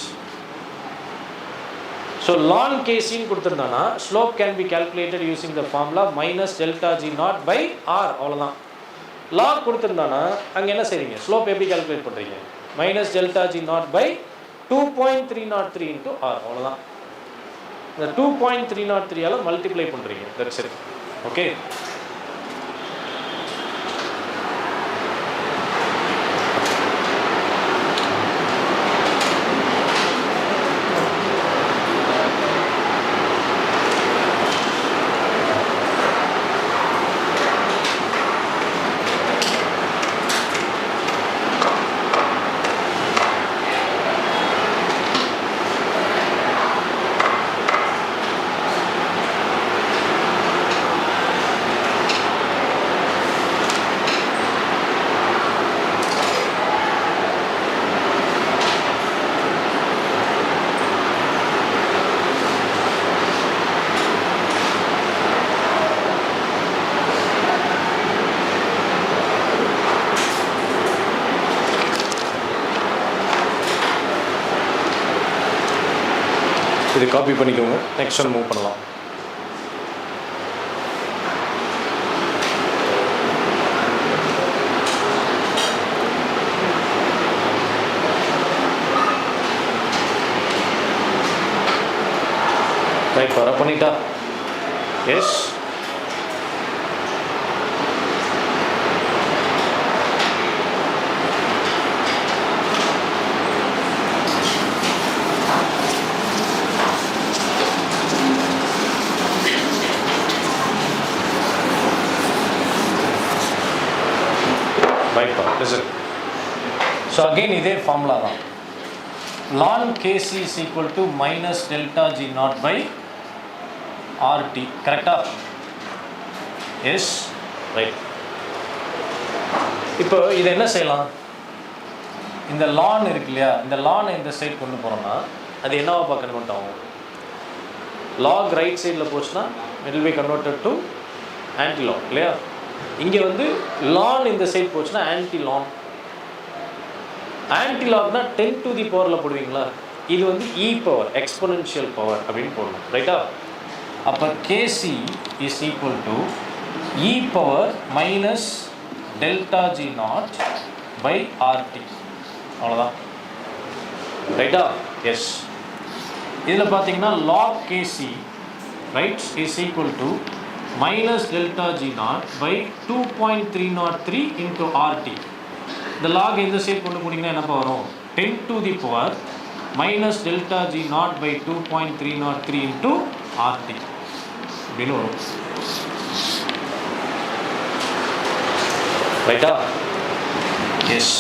ஸோ லான் கேசின்னு கொடுத்துருந்தானா slope can be calculated using the formula minus delta G not by R, அவ்வளோதான். லாக் கொடுத்துருந்தானா அங்கே என்ன செய்றீங்க? ஸ்லோப் எப்படி கால்குலேட் பண்ணுறீங்க? Minus delta G not by 2.303 into R, அவ்வளோதான். இந்த 2.303 மல்டிப்ளை பண்ணுறீங்க, தட்ஸ் இட். ஓகே. இது காப்பி பண்ணிக்கோங்க, நெக்ஸ்ட் ஒன் மூவ் பண்ணலாம். ரைட், வர பண்ணிட்டா? எஸ். So again இதே ஃபார்முலா தான். ln Kc is equal to minus delta G naught by RT, கரெக்டா? Yes, right. இப்போ இதை என்ன செய்யலாம்? இந்த ln இருக்கு இல்லையா, இந்த ln இந்த சைடு கொண்டு போகிறோம்னா அது என்னவா பார்க்கணும் ஆகும்? log ரைட் சைடில் போச்சுன்னா it will be converted to anti-log இல்லையா? இங்கே வந்து ln இந்த சைடு போச்சுன்னா anti-ln. ஆன்டிலாக்னா 10 to the பவரில் போடுவீங்களா? இது வந்து இ பவர், எக்ஸ்பொனென்ஷியல் பவர் அப்படின்னு போடணும், ரைட்டா? அப்போ Kc is equal to e power minus delta G not by RT, அவ்வளோதான், ரைட்டா? எஸ். இதில் பார்த்தீங்கன்னா log KC right is equal to minus delta G not by 2.303 into RT. இந்த லாக் இந்த சைடு கொண்டு போனீங்கன்னா என்னப்பா வரும்? 10 to the power minus delta G naught by 2.303 into RT அப்படின்னு வரும், ரைட்டா? எஸ்.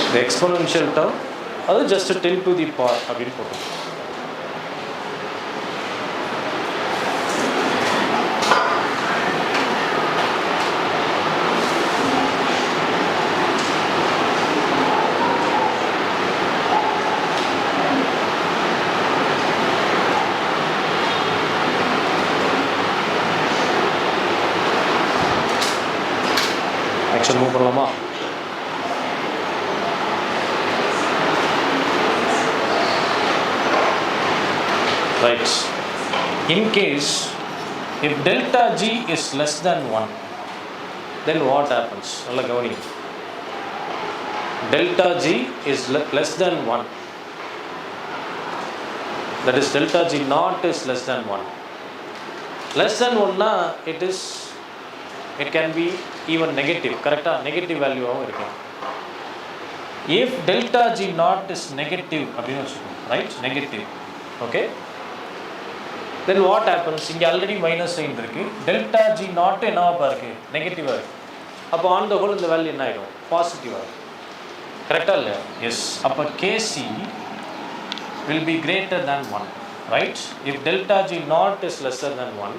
இந்த எக்ஸ்பொனென்ஷியல் டேர்ம் அது ஜஸ்ட் 10 to the power அப்படின்னு போட்டோம். நெக்ஸ்ட் மூவ் பண்ணலாமா? Right. In case if delta G is less than 1, then what happens? நல்லா கவனிங்க. Delta G is less than 1. That is delta G naught is less than 1. Less than 1 na it can be even negative. Correct? Negative value ஆவும் இருக்கலாம். If delta G naught is negative அப்படினு வச்சுக்கோங்க. Right? Negative. Okay? Then what happens? இங்கே already minus sign இருக்கு. Delta G not என்னவா இருக்கு? நெகட்டிவாக இருக்கு. அப்போ ஆன் த ஹோல் இந்த வேல்யூ என்ன ஆகிடும்? பாசிட்டிவாக இருக்கும். கரெக்டாக இல்லையா? எஸ். அப்போ Kc will be greater than 1. Right? If delta G not is lesser than 1,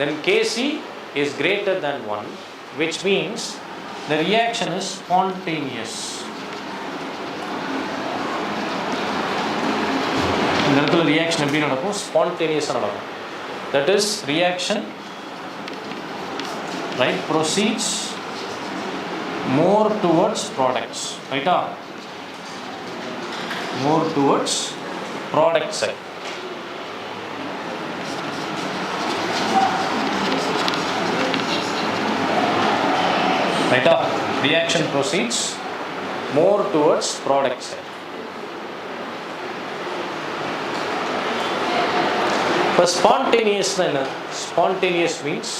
then Kc is greater than 1, which means the reaction is spontaneous. இந்த இடத்துல ரியாக்ஷன் எப்படி நடக்கும்? ஸ்பான்டேனியஸாக நடக்கும். That is reaction right proceeds more towards products. ரைட்டா? More towards product side. ரைட்டா? Reaction proceeds more towards product side. இப்போ ஸ்பான்டேனியஸ்னா என்ன? ஸ்பான்டேனியஸ் மீன்ஸ்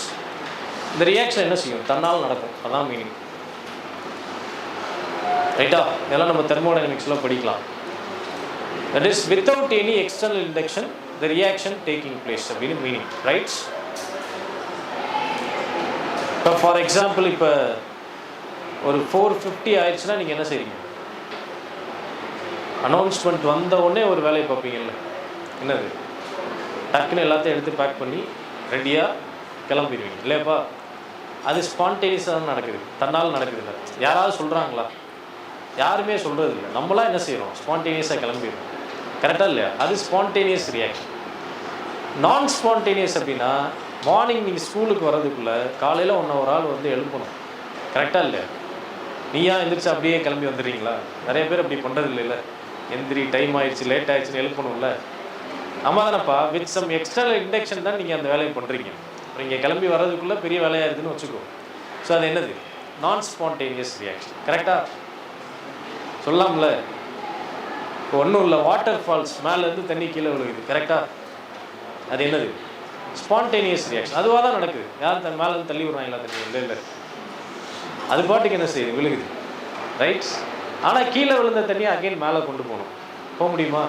இந்த ரியாக்ஷன் என்ன செய்யும்? தன்னால் நடக்கும். அதான் மீனிங். ரைட்டா? இதெல்லாம் நம்ம தெர்மோடைனமிக்ஸில் படிக்கலாம். That is without any external induction the reaction taking place அப்படின்னு மீனிங். ரைட்? இப்போ ஃபார் எக்ஸாம்பிள் இப்போ ஒரு 450 ஆயிடுச்சுன்னா நீங்கள் என்ன செய்றீங்க? அனௌன்ஸ்மெண்ட் வந்த உடனே ஒரு வேலையை பார்ப்பீங்கல்ல, என்னது? டக்குன்னு எல்லாத்தையும் எடுத்து பேக் பண்ணி ரெடியாக கிளம்பிடுவீங்க இல்லையாப்பா? அது ஸ்பான்டேனியஸாக தான் நடக்குது, தன்னால் நடக்குது. இல்லை யாராவது சொல்கிறாங்களா? யாருமே சொல்கிறது இல்லை. நம்மளாம் என்ன செய்கிறோம்? ஸ்பான்டேனியஸாக கிளம்பிடுவோம். கரெக்டாக இல்லையா? அது ஸ்பான்டேனியஸ் ரியாக்ஷன். நான் ஸ்பான்டேனியஸ் அப்படின்னா மார்னிங் நீங்கள் ஸ்கூலுக்கு வர்றதுக்குள்ளே காலையில் ஒரு ஆள் வந்து எழுப்பணும். கரெக்டாக இல்லையா? நீயா எந்திரிச்சு அப்படியே கிளம்பி வந்துடுறீங்களா? நிறைய பேர் அப்படி பண்ணுறது இல்லைல்ல. எந்திரி, டைம் ஆயிடுச்சு, லேட் ஆயிடுச்சுன்னு எழுப்பணும்ல. ஆமாம் தானப்பா? வித் சம் எக்ஸ்டர்னல் இண்டக்ஷன் தான் நீங்கள் அந்த வேலையை பண்ணுறீங்க. நீங்கள் கிளம்பி வர்றதுக்குள்ளே பெரிய வேலையாக இருக்குதுன்னு வச்சுக்கோ. ஸோ அது என்னது? நான் ஸ்பான்டேனியஸ் ரியாக்ஷன். கரெக்டாக சொல்லலாம்ல? இப்போ ஒன்றும் இல்லை, வாட்டர் ஃபால்ஸ் மேலேருந்து தண்ணி கீழே விழுகுது. கரெக்டாக? அது என்னது? Spontaneous reaction. அதுவாக தான் நடக்குது. யார் தன் மேலேருந்து தள்ளி விடுறாங்களா தண்ணி? இல்லை இல்லை, அது பாட்டுக்கு என்ன செய்யுது? விழுகுது. ரைட்? ஆனால் கீழே விழுந்த தண்ணியை அகைன் மேலே கொண்டு போகணும். போக முடியுமா?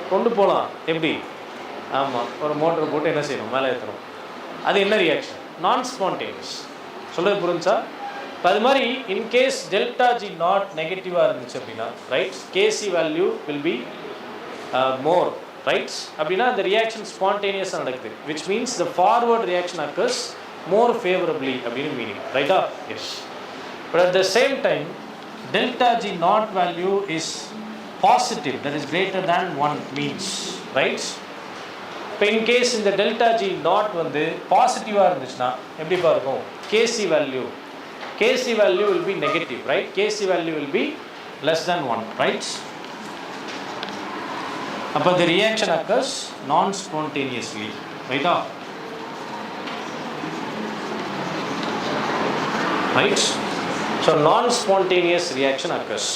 கொண்டு போகலாம். எப்படி? ஆமாம், ஒரு மோட்டரை போட்டு என்ன செய்யணும்? மேலே ஏற்றணும். அது என்ன ரியாக்ஷன்? நான் ஸ்பான்டேனியஸ். சொல்கிறது புரிஞ்சா? இப்போ அது மாதிரி இன்கேஸ் டெல்டா ஜி நாட் நெகட்டிவாக இருந்துச்சு அப்படின்னா, right, KC value will be more. Right? அப்படின்னா அந்த ரியாக்ஷன் ஸ்பான்டேனியஸாக நடக்குது, which means the forward reaction occurs more favourably அப்படின்னு மீனிங். ரைட்டா? Yes. But at the same time delta G naught value is positive, that is greater than 1 means, right? இப்போ in case இந்த delta G naught வந்து பாசிட்டிவாக இருந்துச்சுன்னா எப்படிப்பா இருக்கும்? KC value will be negative, right? KC value will be less than 1, right? அப்போ the reaction occurs non-spontaneously, right? Right? So non-spontaneous reaction occurs,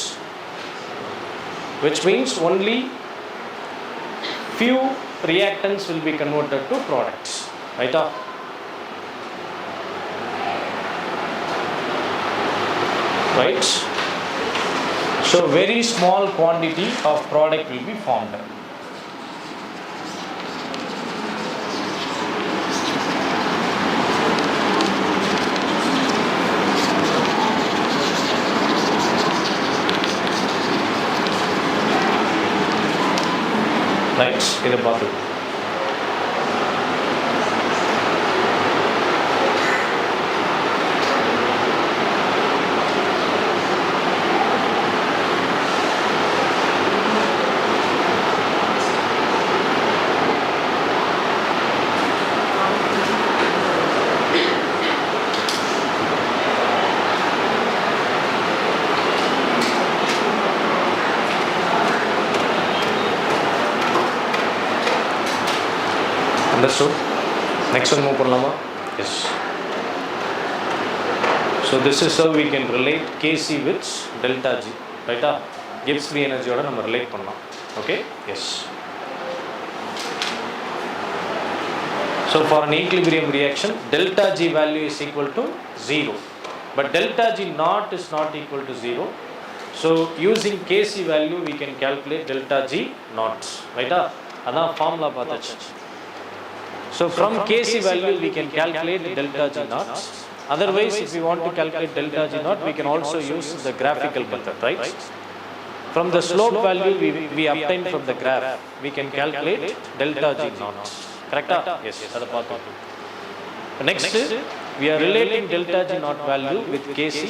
which means only few reactants will be converted to products. Right? Right? So very small quantity of product will be formed. Right, இதை பார்த்து Understood? Next one move பண்ணலாமா? Yes. So this is how we can relate Kc with delta G. Right? Gibbs free energy ஓட நம்ம relate பண்ணலாம். Okay? Yes. So for an equilibrium reaction, delta G value is equal to 0. But delta G naught is not equal to 0. So using Kc value, we can calculate delta G naught. Right? That's formula பார்த்தாச்சு. So from Kc value, we can calculate delta G naught. Otherwise, if we want to calculate delta G naught, we can also use the graphical method, right? From the slope value we obtain from the graph, we can calculate delta G naught. Correct? Yes. Next, we are relating delta G naught value with Kc.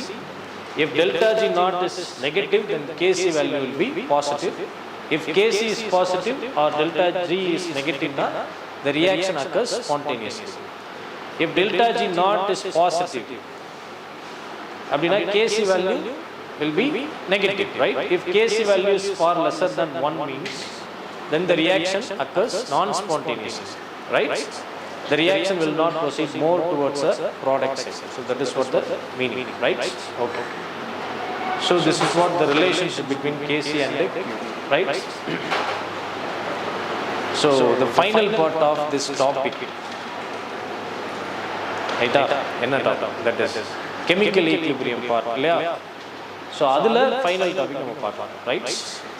If delta G naught is negative, then Kc value will be positive. If Kc is positive or delta G is negative, the reaction occurs spontaneously. If delta G naught is positive, Kc value will be negative, right? If Kc value is far lesser than 1 means, then the reaction occurs non-spontaneously, right? The reaction will not proceed more towards a product cycle. So that is what the meaning, right? Okay. So this is what the relationship between Kc and Q, right? So the final part of this topic, right? That is chemical equilibrium part. So adula final topic நம்ம பார்க்கலாம், right?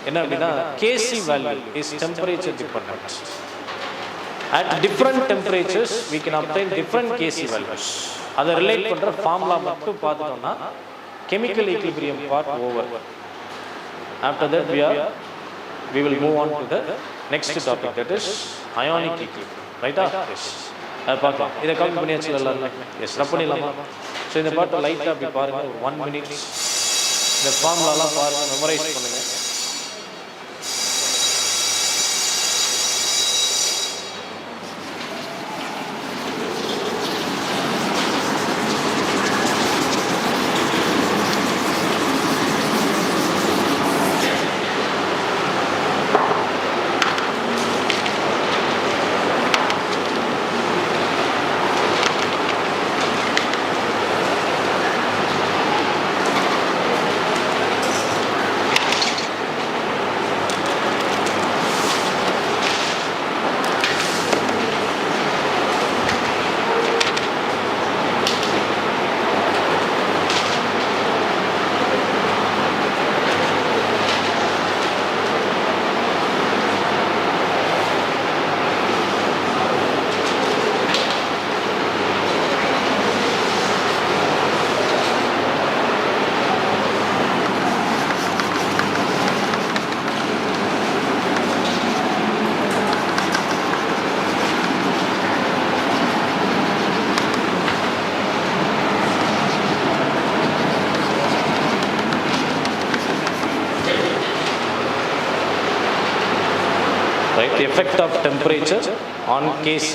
என்ன அப்படினா Kc value is temperature dependent. At different temperatures we can obtain different Kc values. அதை relate பண்ற formula மட்டும் பார்த்துட்டோம்னா chemical equilibrium part over. After that we will move on to the next topic, that is ionic equilibrium, right? Yes. அதை பார்க்கலாம். இதை count பண்ணியாச்சு எல்லாரும்? S. ரப் பண்ணிடலாமா? ஸோ இந்த பாட்டை லைட்டாக அப்படி பாருங்கள், ஒரு 1 minute இந்த ஃபார்முலாலாம் பாருங்கள், மெமரைஸ் பண்ணுங்கள். Right, the effect of temperature on Kc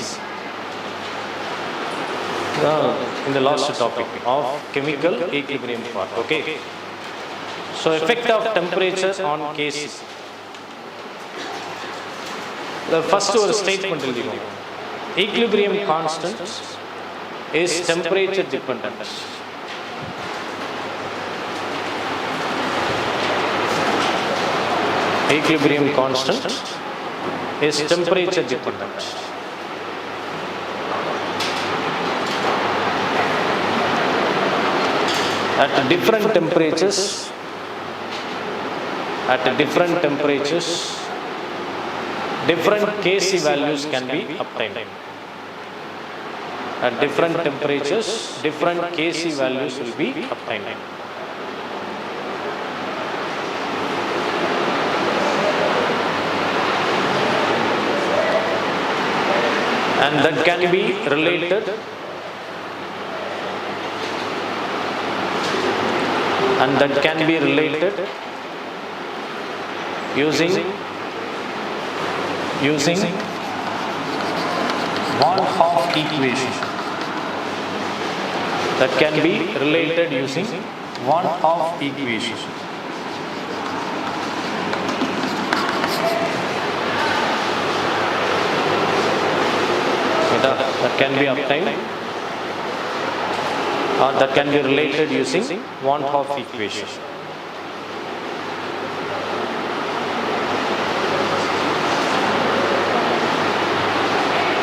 in the last topic of chemical equilibrium part. Okay, so effect of temperature on Kc. The first one statement will be equilibrium constant is temperature dependent. Equilibrium constant is temperature dependent. At different temperatures, different Kc values can be obtained. At different temperatures, different Kc values will be obtained. And that can be related using one-half equation. That can be related using one-half equation. can be obtained or that can be related using Van Hoff equation.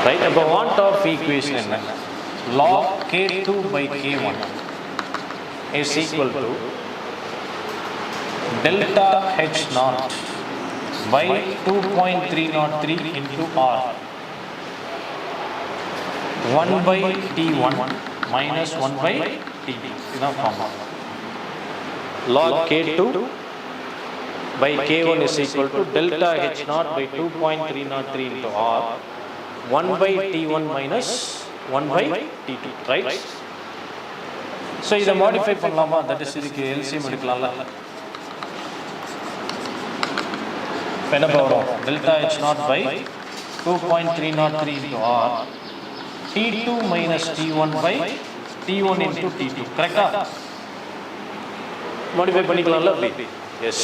Right, அப்போ Van Hoff equation என்ன? Log K2 by K1 is equal to delta H naught by 2.303 into R 1 by T1 minus 1 by T2. இதுதான் formula. Log K2 by K1 is equal to delta H naught by 2.303 into R 1 by T1 minus 1 by T2, right? So இதை modify பண்ணலாமா? That is இதுக்கு LCM எடுக்கலாம்ல. என்ன வரும்? delta H naught by 2.303 into R T2 minus T1 by T1 into T2. கரெக்டா? modify பண்ணிக்கலாம்ல அப்படி? Yes.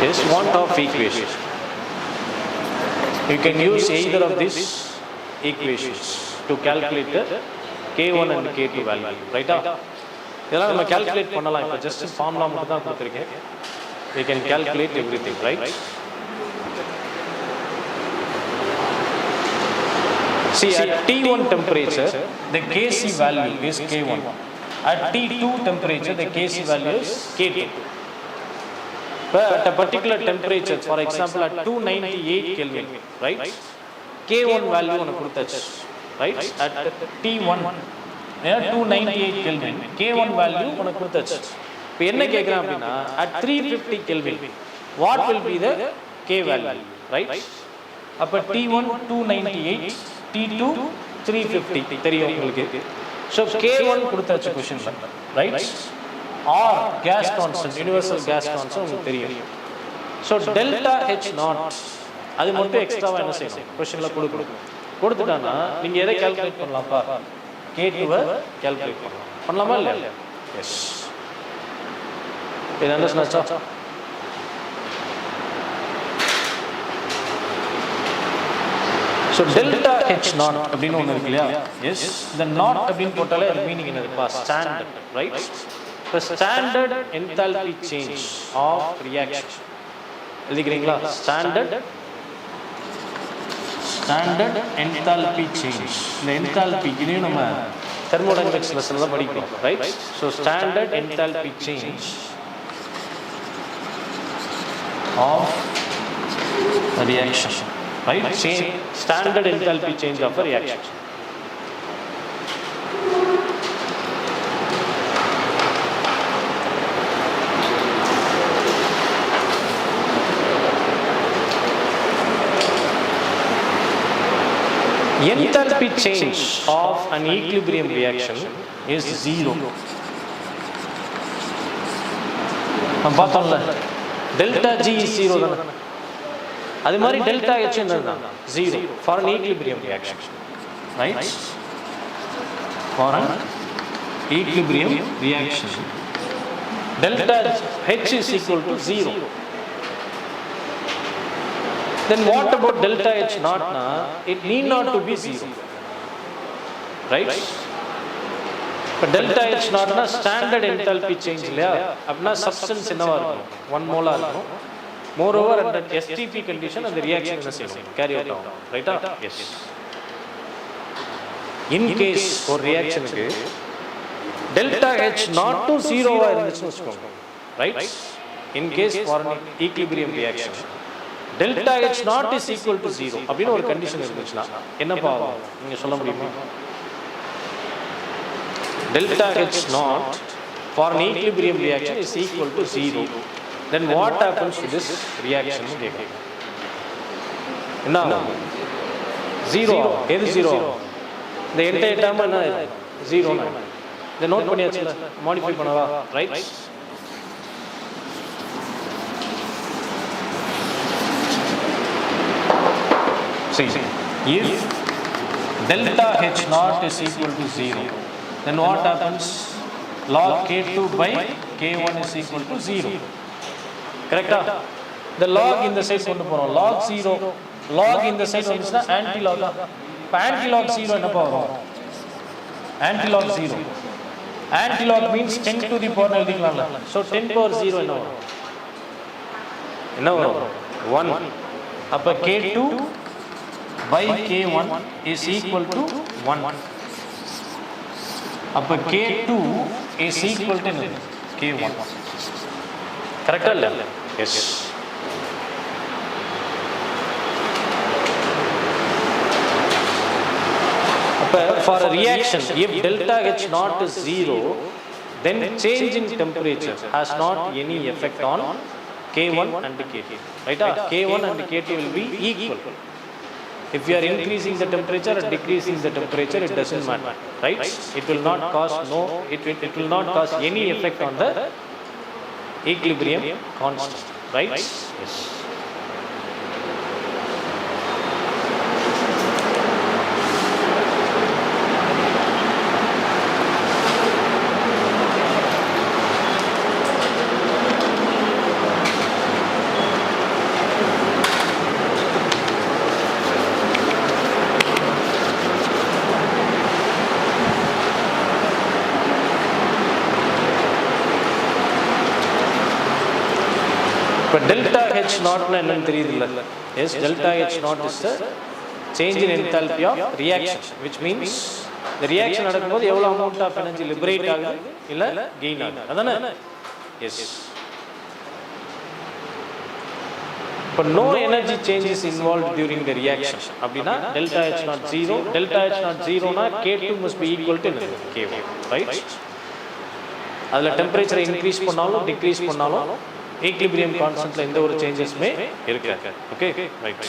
Is Van Hoff equation. You can use either of these equations to calculate the K1 and K2 value, right? இதெல்லாம் நம்ம calculate பண்ணலாம். இப்போ just formula மட்டும் தான் கொடுத்திருக்கேன். We can calculate everything, right? See, at T1 temperature, the Kc value is K1. At T2 temperature, the Kc value is K2. But at a particular temperature, for example, at 298 Kelvin, right? K1 value on a kurtach, right? At T1, 298 Kelvin, K1 value on a kurtach. At 350 Kelvin, what will be the K value, right? Up at T1, 298, T2, 350. So K1 kurtach question, right? Or gas constant, universal gas constant உங்களுக்கு தெரியும். So delta H naught அது மட்டும் எக்ஸ்ட்ராவா என்ன செய்யணும்? क्वेश्चनல கொடுத்துட்டானா நீங்க எதை calculate பண்ணலாம்ப்பா? K2 வை calculate பண்ணலாம். பண்ணலாமா இல்லையா? எஸ். இது அண்டர்ஸ்டாண்டா? So delta H naught அப்படினு ஒன்னு இருக்கு இல்லையா? எஸ். the naught அப்படினு போட்டாலே அது மீனிங் என்னதுப்பா? Standard, right? The standard enthalpy change of reaction. எழுதிக்கிறீங்களா? standard enthalpy change. இந்த enthalpy இதையும் நம்ம thermodynamics லெசன்ல தான் படிக்கிறோம், right? So standard enthalpy change of a reaction, right? Standard enthalpy change of a reaction. Enthalpy change of an equilibrium reaction is zero. हम பார்த்தோம்ல delta G is zero தான. அதே மாதிரி delta H என்னன்னா zero for an equilibrium reaction, right? For an equilibrium reaction, delta H is equal to zero. Then what about delta H naught na? It need not to be zero, right? But delta H naught na standard enthalpy change இல்லையா? அப்படினா substance என்னவா இருக்கும்? 1 molar இருக்கும். Moreover under STP condition அந்த reaction என்ன செய்யும்? Carry out ஆகும், ரைட்டா? Yes. In case ஒரு reactionக்கு delta H naught to 0 ஆ இருந்துச்சுன்னு வெச்சுக்கோங்க, right? In case for an equilibrium reaction delta H naught is equal to 0 அப்படின ஒரு கண்டிஷன் இருந்துச்சுனா என்னப்பா நீங்க சொல்ல முடியுமா? delta H naught for an equilibrium reaction is equal to 0. Then what happens to this reaction? என்ன 0 எது 0? இந்த entire term என்ன 0 னா இத நோட் பண்ணியாச்சுல, மாடிஃபை பண்ணவா, right? See, if delta H naught is equal to 0, then what happens? Log K2 by K1 is equal to 0. Correct? The log in the side கொண்டு போறோம். Log 0. Log in the side வந்துச்சுன்னா anti-log. இப்போ anti-log 0 என்னப்பா வரும்? Anti-log 0. Anti-log means 10 to the power எழுதிக்கலாம்ல. So 10 power 0 என்ன வரும்? என்ன வரும்? 1. அப்ப K2 by K1 is equal to 1. அப்ப K2 is equal to K1. Correct அல்ல? Yes. For a reaction, if delta H naught is 0, then change in temperature has not any effect on K1 and K2. Right? K1 and K2 will be equal. If you are increasing the temperature or decreasing the temperature, it doesn't matter. Right? It will not cause it will not cause any effect on the equilibrium constant. Right? Yes. But delta H naught என்னன்னு தெரியுதுல்ல? Yes, delta H naught is the change in enthalpy of reaction, which means the reaction நடக்கும்போது எவ்வளவு amount of energy liberate ஆகுது இல்ல gain ஆகுது. அதானே? Yes. But no energy changes involved during the reaction. அப்படினா delta H naught 0, delta H naught 0 னா K2 must be equal to K1, right? அதுல டெம்பரேச்சரை இன்க்ரீஸ் பண்ணாலும் டிக்ரீஸ் பண்ணாலும் equilibrium constant la indha oru changes me irukku. Okay, right.